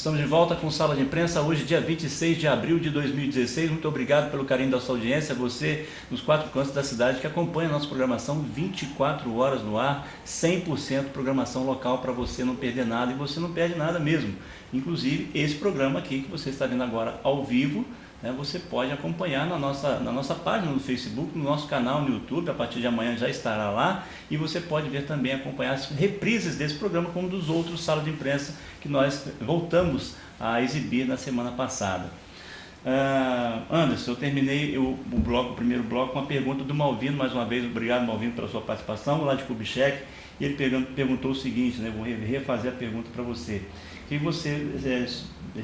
Estamos de volta com Sala de Imprensa, hoje dia 26 de abril de 2016. Muito obrigado pelo carinho da sua audiência, você nos 4 cantos da cidade que acompanha a nossa programação 24 horas no ar, 100% programação local para você não perder nada, e você não perde nada mesmo. Inclusive esse programa aqui que você está vendo agora ao vivo, né, você pode acompanhar na nossa página no Facebook, no nosso canal no YouTube, a partir de amanhã já estará lá, e você pode ver também, acompanhar as reprises desse programa como dos outros Sala de Imprensa que nós voltamos a exibir na semana passada. Anderson, eu terminei o primeiro bloco com a pergunta do Malvino, mais uma vez, obrigado Malvino pela sua participação, lá de Kubitschek, e ele perguntou o seguinte, né, vou refazer a pergunta para você. Que você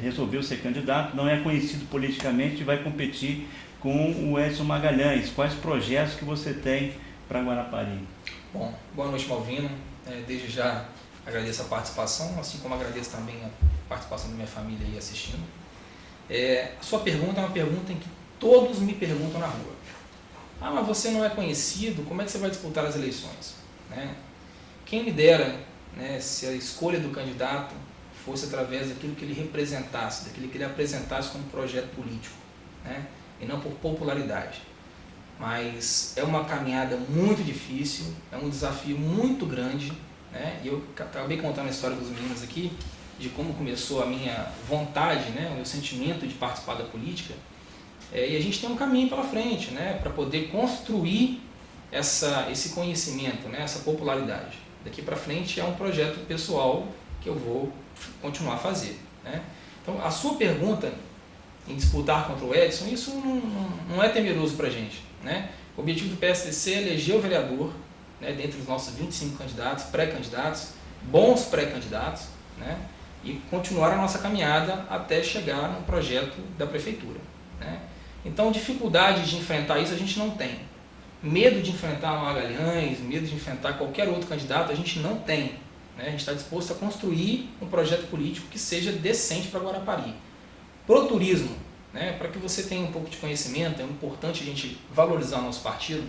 resolveu ser candidato, não é conhecido politicamente e vai competir com o Edson Magalhães. Quais projetos que você tem para Guarapari? Bom, boa noite, Malvino. Desde já agradeço a participação, assim como agradeço também a participação da minha família aí assistindo. A sua pergunta é uma pergunta em que todos me perguntam na rua. Ah, mas você não é conhecido, como é que você vai disputar as eleições? Quem me dera, se a escolha do candidato fosse através daquilo que ele representasse, daquilo que ele apresentasse como projeto político, e não por popularidade. Mas é uma caminhada muito difícil, é um desafio muito grande, e eu acabei contando a história dos meninos aqui, de como começou a minha vontade, o meu sentimento de participar da política, e a gente tem um caminho pela frente, para poder construir esse conhecimento, essa popularidade. Daqui para frente é um projeto pessoal que eu vou continuar a fazer. Então, a sua pergunta em disputar contra o Edson, isso não é temeroso para a gente. O objetivo do PSDC é eleger o vereador, dentre os nossos 25 candidatos, pré-candidatos, bons pré-candidatos, e continuar a nossa caminhada até chegar no projeto da prefeitura. Então, dificuldade de enfrentar isso a gente não tem. Medo de enfrentar o Magalhães, medo de enfrentar qualquer outro candidato, a gente não tem. A gente está disposto a construir um projeto político que seja decente para Guarapari. Pro turismo, para que você tenha um pouco de conhecimento, é importante a gente valorizar o nosso partido.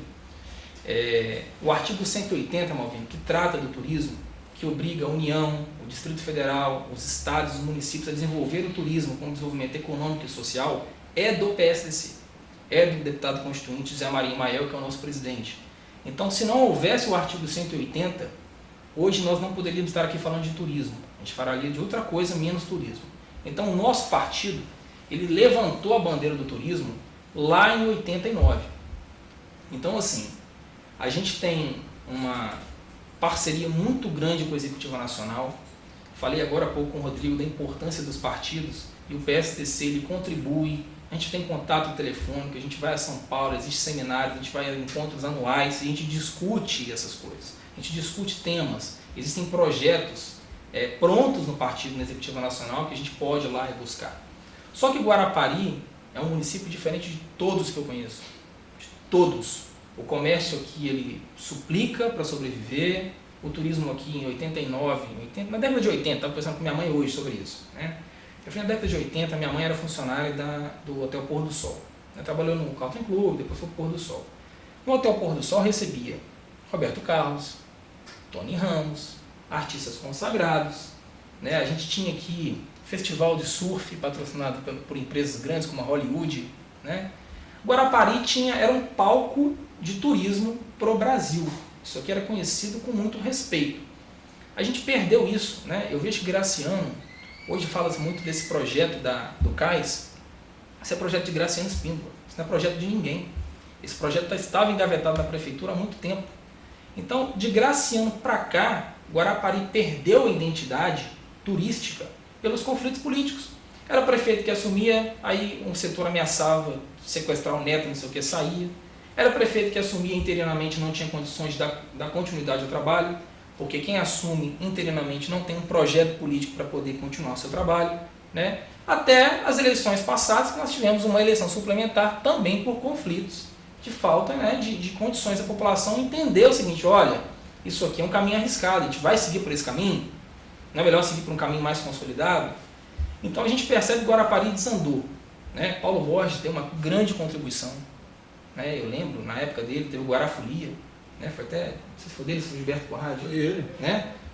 O artigo 180, Malvino, que trata do turismo, que obriga a União, o Distrito Federal, os estados, os municípios a desenvolver o turismo como desenvolvimento econômico e social, é do PSDC. É do deputado constituinte Zé Marinho Mael, que é o nosso presidente. Então, se não houvesse o artigo 180, hoje nós não poderíamos estar aqui falando de turismo. A gente falaria de outra coisa menos turismo. Então, o nosso partido, ele levantou a bandeira do turismo lá em 89. Então, assim, a gente tem uma parceria muito grande com a Executiva Nacional. Falei agora há pouco com o Rodrigo da importância dos partidos, e o PSDC ele contribui. A gente tem contato telefônico, a gente vai a São Paulo, existem seminários, a gente vai a encontros anuais, a gente discute essas coisas, a gente discute temas, existem projetos prontos no partido, na Executiva Nacional, que a gente pode ir lá e buscar. Só que Guarapari é um município diferente de todos que eu conheço, de todos. O comércio aqui ele suplica para sobreviver, o turismo aqui em 89, na década de 80, estava conversando com minha mãe hoje sobre isso. Eu fui na década de 80, minha mãe era funcionária do Hotel Pôr do Sol. Ela trabalhou no Carlton Club, depois foi Pôr do Sol. No Hotel Pôr do Sol recebia Roberto Carlos, Tony Ramos, artistas consagrados. A gente tinha aqui festival de surf patrocinado por empresas grandes como a Hollywood. Guarapari era um palco de turismo para o Brasil. Isso aqui era conhecido com muito respeito. A gente perdeu isso. Eu vejo que Graciano, hoje fala-se muito desse projeto do CAIS. Esse é projeto de Graciano Espíndola. Isso não é projeto de ninguém. Esse projeto estava engavetado na prefeitura há muito tempo. Então, de Graciano para cá, Guarapari perdeu a identidade turística pelos conflitos políticos. Era prefeito que assumia, aí um setor ameaçava sequestrar o neto, não sei o que, saía. Era prefeito que assumia interinamente, não tinha condições de dar continuidade ao trabalho, porque quem assume interinamente não tem um projeto político para poder continuar o seu trabalho. Até as eleições passadas, que nós tivemos uma eleição suplementar também por conflitos de falta de condições da população entender o seguinte: olha, isso aqui é um caminho arriscado, a gente vai seguir por esse caminho? Não é melhor seguir por um caminho mais consolidado? Então a gente percebe que Guarapari desandou. Paulo Borges tem uma grande contribuição. Eu lembro, na época dele, teve o Guarafolia. Foi até, não sei se foi dele, se foi o Gilberto Conrad. Foi ele.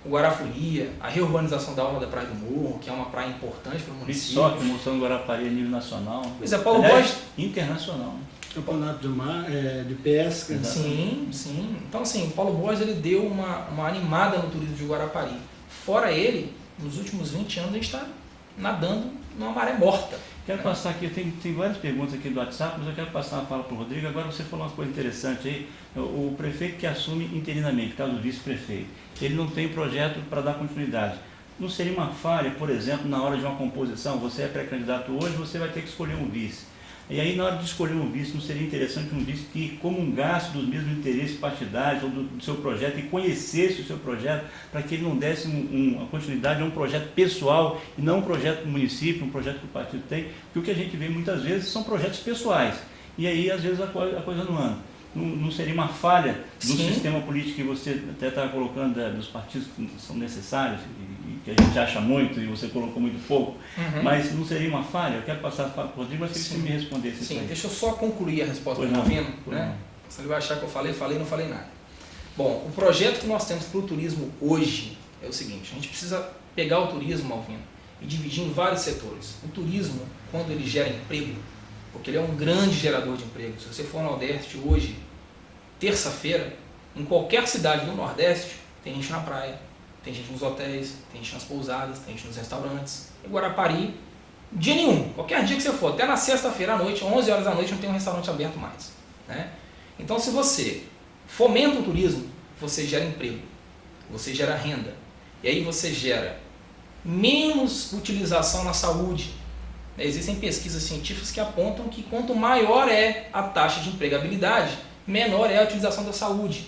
o Guarafolia, a reurbanização da Orla da Praia do Morro, que é uma praia importante para o município. Resort, mostrando Guarapari a nível nacional. Pois é, Paulo Borges... Internacional. Campeonato de mar, de pesca. Sim, sim. Então, assim, o Paulo Borges ele deu uma animada no turismo de Guarapari. Fora ele, nos últimos 20 anos, a gente está nadando numa maré morta. Quero passar aqui, tem várias perguntas aqui do WhatsApp, mas eu quero passar uma fala para o Rodrigo. Agora você falou uma coisa interessante aí, o prefeito que assume interinamente, caso do vice-prefeito, ele não tem projeto para dar continuidade. Não seria uma falha, por exemplo, na hora de uma composição, você é pré-candidato hoje, você vai ter que escolher um vice. E aí, na hora de escolher um vice, não seria interessante um vice que comungasse dos mesmos interesses partidários ou do seu projeto e conhecesse o seu projeto, para que ele não desse uma continuidade a um projeto pessoal e não um projeto do município, um projeto que o partido tem, porque o que a gente vê muitas vezes são projetos pessoais. E aí, às vezes, a coisa não anda. Não seria uma falha do sistema político que você até está colocando, dos partidos que são necessários e que a gente acha muito e você colocou muito pouco, mas não seria uma falha? Eu quero passar para o Rodrigo, mas queria que você me respondesse. Sim, deixa eu só concluir a resposta do Malvino, né? Você vai achar que eu falei, não falei nada. Bom, o projeto que nós temos para o turismo hoje é o seguinte, a gente precisa pegar o turismo, Malvino, e dividir em vários setores. O turismo, quando ele gera emprego, porque ele é um grande gerador de emprego. Se você for ao Nordeste hoje, terça-feira, em qualquer cidade do Nordeste, tem gente na praia, tem gente nos hotéis, tem gente nas pousadas, tem gente nos restaurantes. Em Guarapari, dia nenhum, qualquer dia que você for, até na sexta-feira à noite, 11 horas da noite, não tem um restaurante aberto mais. Né? Então, se você fomenta o turismo, você gera emprego, você gera renda, e aí você gera menos utilização na saúde. Existem pesquisas científicas que apontam que quanto maior é a taxa de empregabilidade, menor é a utilização da saúde.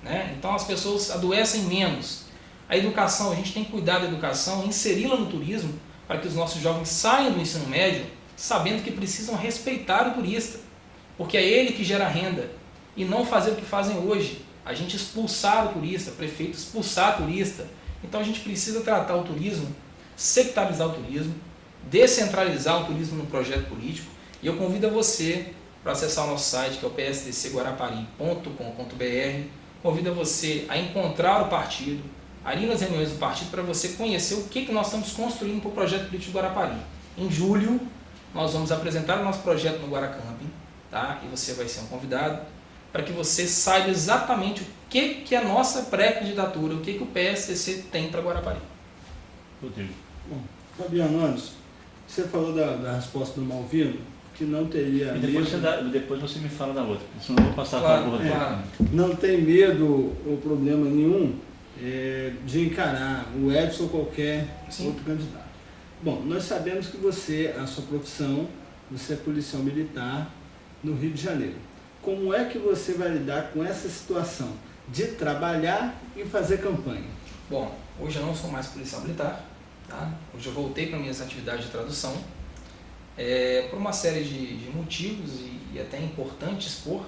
Né? Então as pessoas adoecem menos. A educação, a gente tem que cuidar da educação, inseri-la no turismo, para que os nossos jovens saiam do ensino médio sabendo que precisam respeitar o turista, porque é ele que gera renda, e não fazer o que fazem hoje, a gente expulsar o turista, prefeito expulsar o turista. Então a gente precisa tratar o turismo, sectarizar o turismo, descentralizar o turismo no projeto político, e eu convido a você para acessar o nosso site, que é o psdcguarapari.com.br, convido a você a encontrar o partido, a ir nas reuniões do partido, para você conhecer o que nós estamos construindo para o projeto político do Guarapari. Em julho, nós vamos apresentar o nosso projeto no Guaracamping, tá? E você vai ser um convidado, para que você saiba exatamente o que é a nossa pré-candidatura, o que o PSDC tem para Guarapari. Rodrigo. Bom, Fabiano Anderson, você falou da resposta do Malvino, que não teria e depois você me fala da outra, senão eu vou passar para o Rodrigo. Não tem medo ou problema nenhum de encarar o Edson ou qualquer outro candidato. Bom, nós sabemos que você, a sua profissão, você é policial militar no Rio de Janeiro. Como é que você vai lidar com essa situação de trabalhar e fazer campanha? Bom, hoje eu não sou mais policial militar, tá? Hoje eu voltei para minhas atividades de tradução, por uma série de motivos e até é importante expor.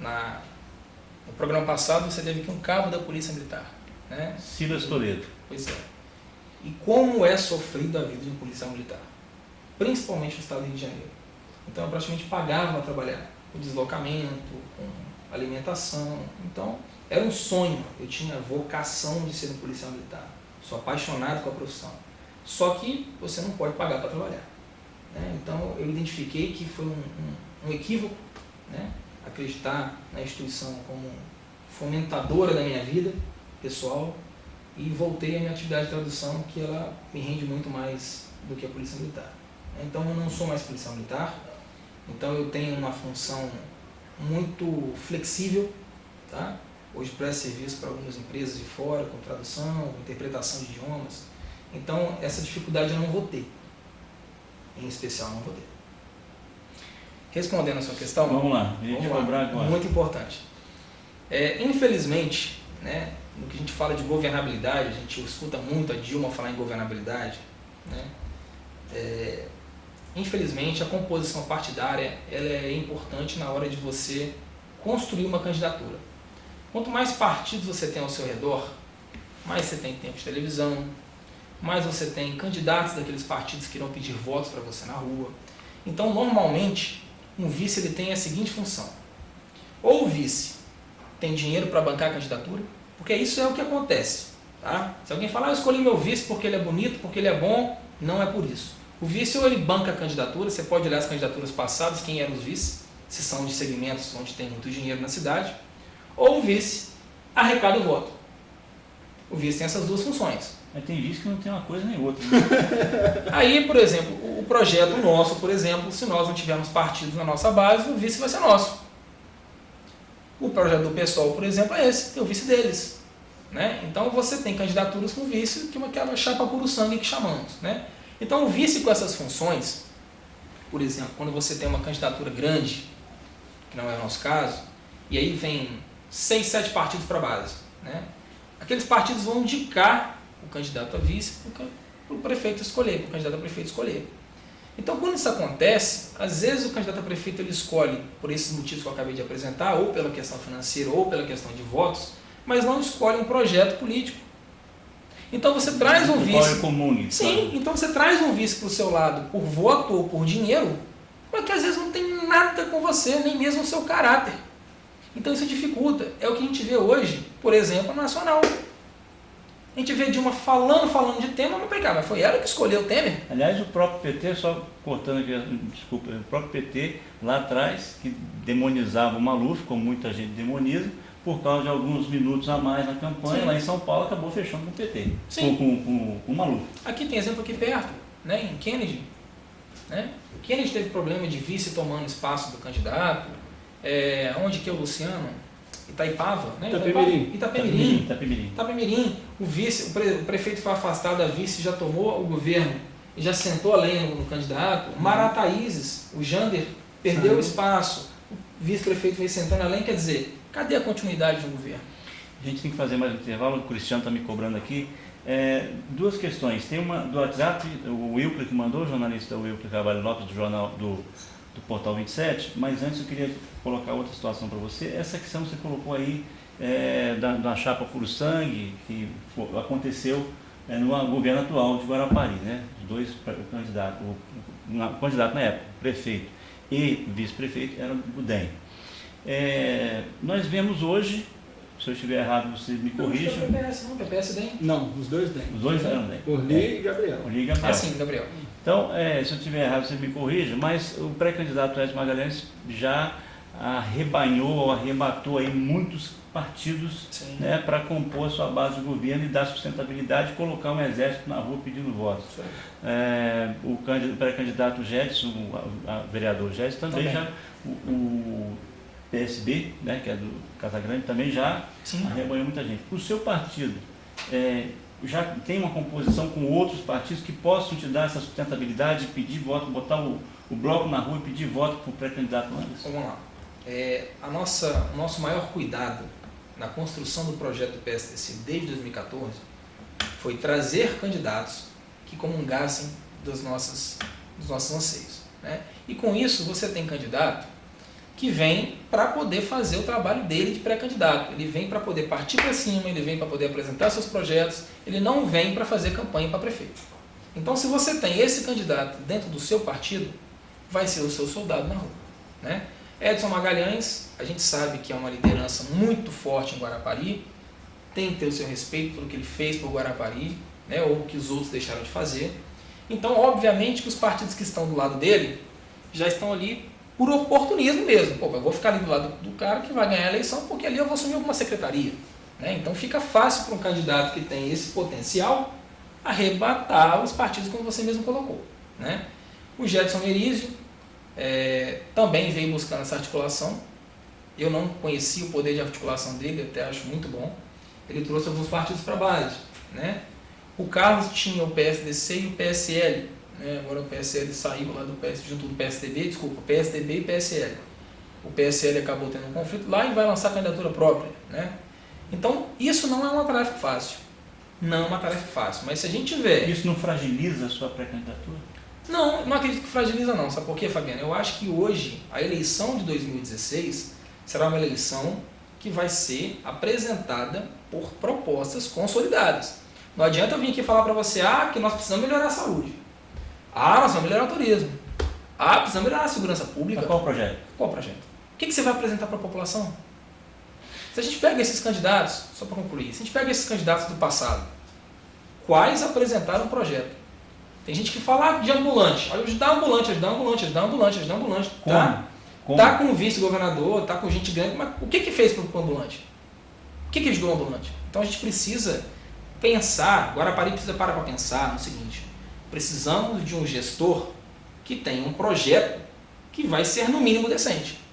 No programa passado você teve aqui um cabo da Polícia Militar, né? Silas Toledo. Pois é. E como é sofrida a vida de um policial militar, principalmente no estado do Rio de Janeiro. Então eu praticamente pagava para trabalhar, com deslocamento, com alimentação. Então era um sonho, eu tinha vocação de ser um policial militar, sou apaixonado com a profissão. Só que você não pode pagar para trabalhar. Né? Então eu identifiquei que foi um equívoco, né? Acreditar na instituição como fomentadora da minha vida pessoal, e voltei à minha atividade de tradução, que ela me rende muito mais do que a Polícia Militar. Então eu não sou mais policial militar, então eu tenho uma função muito flexível, tá? Hoje presto serviço para algumas empresas de fora, com tradução, interpretação de idiomas. Então essa dificuldade eu não vou ter, em especial não vou ter. Respondendo a sua questão, vamos lá. Muito importante. Infelizmente, né, no que a gente fala de governabilidade, a gente escuta muito a Dilma falar em governabilidade, né? Infelizmente, a composição partidária ela é importante na hora de você construir uma candidatura. Quanto mais partidos você tem ao seu redor, mais você tem tempo de televisão, mais você tem candidatos daqueles partidos que irão pedir votos para você na rua. Então, normalmente, um vice ele tem a seguinte função: ou o vice tem dinheiro para bancar a candidatura, porque isso é o que acontece. Tá? Se alguém falar, eu escolhi meu vice porque ele é bonito, porque ele é bom, não é por isso. O vice ou ele banca a candidatura, você pode olhar as candidaturas passadas, quem eram os vices, se são de segmentos onde tem muito dinheiro na cidade, ou o vice arrecada o voto. O vice tem essas duas funções. Mas tem vice que não tem uma coisa nem outra. Né? Aí, por exemplo, o projeto nosso, por exemplo, se nós não tivermos partidos na nossa base, o vice vai ser nosso. O projeto do PSOL, por exemplo, é esse, é o vice deles. Né? Então você tem candidaturas com vice, que é aquela chapa puro sangue que chamamos. Né? Então o vice com essas funções, por exemplo, quando você tem uma candidatura grande, que não é o nosso caso, e aí vem 6, 7 partidos para a base. Né? Aqueles partidos vão indicar o candidato a vice para o prefeito escolher, para o candidato a prefeito escolher. Então, quando isso acontece, às vezes o candidato a prefeito ele escolhe por esses motivos que eu acabei de apresentar, ou pela questão financeira, ou pela questão de votos, mas não escolhe um projeto político. Então você traz um vice. É comum, sim, então você traz um vice para o seu lado por voto ou por dinheiro, mas que às vezes não tem nada com você, nem mesmo o seu caráter. Então isso dificulta. É o que a gente vê hoje, por exemplo, no Nacional. A gente vê Dilma falando de tema, mas foi ela que escolheu o Temer. Aliás, o próprio PT, só cortando aqui, desculpa, o próprio PT lá atrás, que demonizava o Maluf, como muita gente demoniza, por causa de alguns minutos a mais na campanha, sim, lá em São Paulo, acabou fechando com o PT, sim, com o Maluf. Aqui tem exemplo aqui perto, né, em Kennedy. Né? Kennedy teve problema de vice tomando espaço do candidato. Onde que é o Luciano? Itaipava, né? Itapemirim. O prefeito foi afastado da vice, já tomou o governo e já sentou a lenha no candidato. Marataízes, o Jander perdeu o espaço, o vice-prefeito veio sentando a lenha, quer dizer, cadê a continuidade do governo? A gente tem que fazer mais um intervalo, o Cristiano está me cobrando aqui. Duas questões, tem uma do WhatsApp, o Wilker que mandou, o jornalista Wilker Carvalho Lopes, do jornal do Portal 27, mas antes eu queria colocar outra situação para você. Essa questão que você colocou aí da chapa puro sangue, que aconteceu no governo atual de Guarapari, né? Os dois candidatos, o candidato na época, prefeito e vice-prefeito, era do DEM. Nós vemos hoje, se eu estiver errado, você me corrija. Não, PPS, não, PPS DEM. Não, os dois DEM. Os dois eram DEM. Orli e Gabriel. Ah, sim, Gabriel. Então, se eu estiver errado, você me corrija, mas o pré-candidato Edson Magalhães já arrebanhou, arrematou aí muitos partidos, né, para compor a sua base de governo e dar sustentabilidade e colocar um exército na rua pedindo votos. O pré-candidato Gedson, o vereador Gedson, também já, o PSB, né, que é do Casagrande, também já arrebanhou muita gente. O seu partido já tem uma composição com outros partidos que possam te dar essa sustentabilidade, pedir voto, botar o bloco na rua e pedir voto para o pré-candidato Anderson? Vamos lá. O nosso maior cuidado na construção do projeto do PSDC desde 2014 foi trazer candidatos que comungassem dos nossos anseios. Né? E com isso você tem candidato que vem para poder fazer o trabalho dele de pré-candidato. Ele vem para poder partir para cima, ele vem para poder apresentar seus projetos, ele não vem para fazer campanha para prefeito. Então, se você tem esse candidato dentro do seu partido, vai ser o seu soldado na rua. Né? Edson Magalhães, a gente sabe que é uma liderança muito forte em Guarapari, tem que ter o seu respeito pelo que ele fez por Guarapari, né, ou o que os outros deixaram de fazer. Então, obviamente que os partidos que estão do lado dele já estão ali por oportunismo mesmo. Eu vou ficar ali do lado do cara que vai ganhar a eleição, porque ali eu vou assumir alguma secretaria. Né? Então fica fácil para um candidato que tem esse potencial arrebatar os partidos como você mesmo colocou. Né? O Gedson Merizio também veio buscando essa articulação. Eu não conhecia o poder de articulação dele, até acho muito bom. Ele trouxe alguns partidos para a base. Né? O Carlos tinha o PSDC e o PSL. Agora o PSL saiu lá junto do PSDB, o PSDB e o PSL. O PSL acabou tendo um conflito lá e vai lançar candidatura própria. Né? Então, isso não é uma tarefa fácil. Não é uma tarefa fácil, mas se a gente tiver... Isso não fragiliza a sua pré-candidatura? Não acredito que fragiliza não. Sabe por quê, Fabiano? Eu acho que hoje a eleição de 2016 será uma eleição que vai ser apresentada por propostas consolidadas. Não adianta eu vir aqui falar para você que nós precisamos melhorar a saúde. Nós precisamos melhorar o turismo. Precisamos melhorar a segurança pública. Qual projeto? Qual projeto? O que você vai apresentar para a população? Se a gente pega esses candidatos, só para concluir, se a gente pega esses candidatos do passado, quais apresentaram um projeto? Tem gente que fala de ambulante, ajudar ambulante, ajudar ambulante, ajudar ambulante, ajudar ambulante. Tá com o vice-governador, tá com gente grande, mas o que fez para o ambulante? O que ajudou o ambulante? Então a gente precisa pensar, Guarapari precisa parar para pensar no seguinte, precisamos de um gestor que tenha um projeto que vai ser no mínimo decente.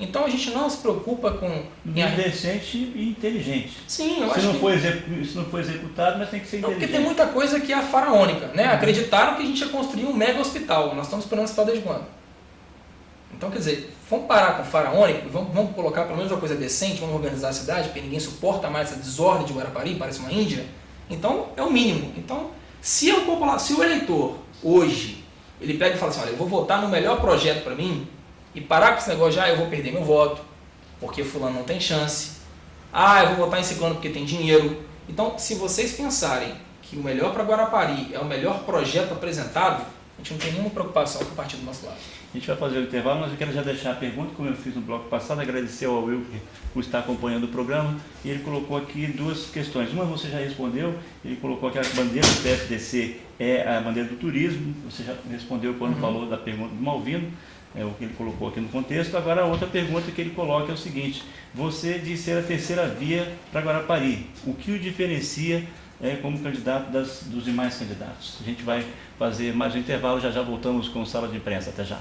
Então a gente não se preocupa com... Decente e inteligente. Sim, eu se acho não que... Se não for executado, mas tem que ser inteligente. Porque tem muita coisa que é faraônica, né? Acreditaram que a gente ia construir um mega hospital. Nós estamos esperando esse hospital desde quando? Então, quer dizer, vamos parar com o faraônico, vamos colocar pelo menos uma coisa decente, vamos organizar a cidade, porque ninguém suporta mais essa desordem de Guarapari, parece uma Índia. Então, é o mínimo. Então, se o eleitor, hoje, ele pega e fala assim, olha, eu vou votar no melhor projeto para mim, e parar com esse negócio de, eu vou perder meu voto, porque fulano não tem chance, eu vou votar em ciclano porque tem dinheiro. Então, se vocês pensarem que o melhor para Guarapari é o melhor projeto apresentado, a gente não tem nenhuma preocupação com o partido do nosso lado. A gente vai fazer o intervalo, mas eu quero já deixar a pergunta, como eu fiz no bloco passado, agradecer ao Wilker por estar acompanhando o programa, e ele colocou aqui duas questões. Uma você já respondeu, ele colocou que a bandeira do PSDC é a bandeira do turismo, você já respondeu quando falou da pergunta do Malvino, é o que ele colocou aqui no contexto. Agora a outra pergunta que ele coloca é o seguinte, você disse ser a terceira via para Guarapari, o que o diferencia como candidato dos demais candidatos? A gente vai fazer mais um intervalo, já voltamos com sala de imprensa, até já.